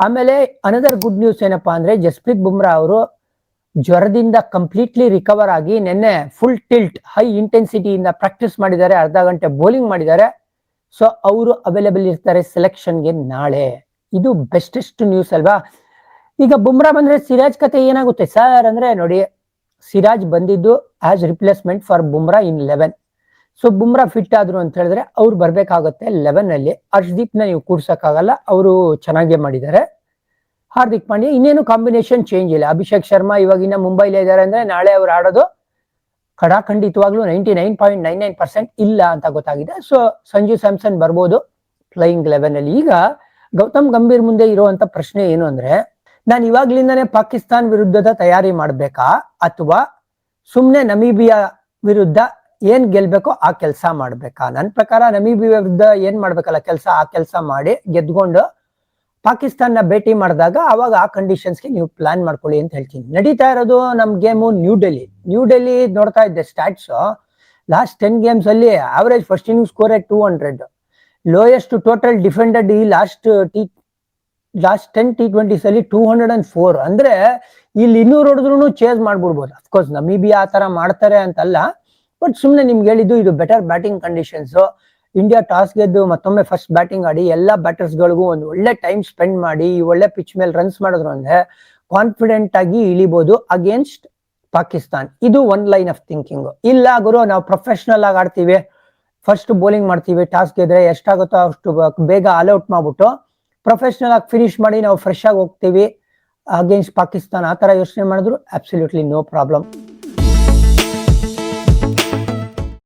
ಆಮೇಲೆ another good news ಏನಪ್ಪಾ ಅಂದ್ರೆ ಜಸ್ಪ್ರೀತ್ ಬುಮ್ರಾ ಅವರು ಜ್ವರದಿಂದ ಕಂಪ್ಲೀಟ್ಲಿ ರಿಕವರ್ ಆಗಿ ನಿನ್ನೆ ಫುಲ್ ಟಿಲ್ಟ್ ಹೈ ಇಂಟೆನ್ಸಿಟಿಯಿಂದ ಪ್ರಾಕ್ಟೀಸ್ ಮಾಡಿದ್ದಾರೆ, ಅರ್ಧ ಗಂಟೆ ಬೌಲಿಂಗ್ ಮಾಡಿದ್ದಾರೆ. ಸೊ ಅವರು ಅವೈಲೇಬಲ್ ಇರ್ತಾರೆ ಸೆಲೆಕ್ಷನ್ಗೆ ನಾಳೆ. ಇದು ಬೆಸ್ಟೆಸ್ಟ್ ನ್ಯೂಸ್ ಅಲ್ವಾ. ಈಗ ಬುಮ್ರಾ ಬಂದ್ರೆ ಸಿರಾಜ್ ಕತೆ ಏನಾಗುತ್ತೆ ಸರ್ ಅಂದ್ರೆ ನೋಡಿ, ಸಿರಾಜ್ ಬಂದಿದ್ದು as replacement for Bumrah in 11. So Bumrah fit ಆದ್ರು ಅಂತ ಹೇಳಿದ್ರೆ ಅವ್ರು ಬರ್ಬೇಕಾಗುತ್ತೆ 11 ಅಲ್ಲಿ. ಹರ್ಷದೀಪ್ ನ ನೀವು ಕೂಡ್ಸಕ್ಕಾಗಲ್ಲ, ಅವರು ಚೆನ್ನಾಗೇ ಮಾಡಿದ್ದಾರೆ. ಹಾರ್ದಿಕ್ ಪಾಂಡ್ಯ ಇನ್ನೇನು ಕಾಂಬಿನೇಷನ್ ಚೇಂಜ್ ಇಲ್ಲ. ಅಭಿಷೇಕ್ ಶರ್ಮಾ ಇವಾಗಿನ ಮುಂಬೈಲೇ ಇದ್ದಾರೆ ಅಂದ್ರೆ ನಾಳೆ ಅವ್ರು ಆಡೋದು ಖಂಡಿತವಾಗ್ಲೂ 99.99% ಇಲ್ಲ ಅಂತ ಗೊತ್ತಾಗಿದೆ. ಸೊ ಸಂಜು ಸ್ಯಾಮ್ಸನ್ ಬರ್ಬೋದು ಪ್ಲೇಯಿಂಗ್ 11 ಅಲ್ಲಿ. ಈಗ ಗೌತಮ್ ಗಂಭೀರ್ ಮುಂದೆ ಇರುವಂತ ಪ್ರಶ್ನೆ ಏನು ಅಂದ್ರೆ, ನಾನು ಇವಾಗ್ಲಿಂದಾನೇ ಪಾಕಿಸ್ತಾನ್ ವಿರುದ್ಧದ ತಯಾರಿ ಮಾಡ್ಬೇಕಾ ಅಥವಾ ಸುಮ್ನೆ ನಮೀಬಿಯಾ ವಿರುದ್ಧ ಏನ್ ಗೆಲ್ಬೇಕೋ ಆ ಕೆಲಸ ಮಾಡ್ಬೇಕಾ? ನನ್ನ ಪ್ರಕಾರ ನಮೀಬಿಯಾ ವಿರುದ್ಧ ಏನ್ ಮಾಡ್ಬೇಕಲ್ಲ ಕೆಲಸ, ಆ ಕೆಲಸ ಮಾಡಿ ಗೆದ್ಕೊಂಡು ಪಾಕಿಸ್ತಾನ ಭೇಟಿ ಮಾಡಿದಾಗ ಅವಾಗ ಆ ಕಂಡೀಷನ್ಸ್ಗೆ ನೀವು ಪ್ಲಾನ್ ಮಾಡ್ಕೊಳ್ಳಿ ಅಂತ ಹೇಳ್ತೀನಿ. ನಡೀತಾ ಇರೋದು ನಮ್ ಗೇಮು ನ್ಯೂ ಡೆಲ್ಲಿ ನೋಡ್ತಾ ಇದ್ದೆ ಸ್ಟಾಟ್ಸ್. ಲಾಸ್ಟ್ 10 ಗೇಮ್ಸ್ ಅಲ್ಲಿ average first inning score 200, lowest total defended ಈ ಲಾಸ್ಟ್ 10 T20s ಅಲ್ಲಿ 204. ಅಂದ್ರೆ ಇಲ್ಲಿ 200 ಹೊಡೆದ್ರು ಚೇಸ್ ಮಾಡ್ಬಿಡ್ಬೋದು. ಅಫ್ಕೋರ್ಸ್ ನಮೀಬಿಯಾ ಆ ತರ ಮಾಡ್ತಾರೆ ಅಂತಲ್ಲ, ಬಟ್ ಸುಮ್ನೆ ನಿಮ್ಗೆ ಹೇಳಿದ್ದು ಇದು better batting conditions. India toss ಗೆದ್ದು ಮತ್ತೊಮ್ಮೆ ಫಸ್ಟ್ ಬ್ಯಾಟಿಂಗ್ ಆಡಿ ಎಲ್ಲಾ ಬ್ಯಾಟರ್ಸ್ ಗಳಿಗೂ ಒಂದು ಒಳ್ಳೆ ಟೈಮ್ ಸ್ಪೆಂಡ್ ಮಾಡಿ ಒಳ್ಳೆ ಪಿಚ್ ಮೇಲೆ ರನ್ಸ್ ಮಾಡಿದ್ರು ಅಂದ್ರೆ ಕಾನ್ಫಿಡೆಂಟ್ ಆಗಿ ಇಳಿಬಹುದು ಅಗೇನ್ಸ್ಟ್ ಪಾಕಿಸ್ತಾನ್. ಇದು ಒನ್ ಲೈನ್ ಆಫ್ ಥಿಂಕಿಂಗ್. ಇಲ್ಲ ಗುರು ನಾವು ಪ್ರೊಫೆಷನಲ್ ಆಗಿ ಆಡ್ತೀವಿ, ಫಸ್ಟ್ ಬೌಲಿಂಗ್ ಮಾಡ್ತೀವಿ, ಟಾಸ್ ಗೆದ್ರೆ ಎಷ್ಟಾಗುತ್ತೋ ಅಷ್ಟು ಬೇಗ ಆಲ್ ಔಟ್ ಮಾಡ್ಬಿಟ್ಟು ಪ್ರೊಫೆಷನಲ್ ಆಗಿ ಫಿನಿಶ್ ಮಾಡಿ ನಾವು ಫ್ರೆಶ್ ಆಗಿ ಹೋಗ್ತೀವಿ ಅಗೇನ್ಸ್ಟ್ ಪಾಕಿಸ್ತಾನ್, ಆ ತರ ಯೋಚನೆ ಮಾಡಿದ್ರು ಅಬ್ಸಲ್ಯೂಟ್ಲಿ ನೋ ಪ್ರಾಬ್ಲಮ್.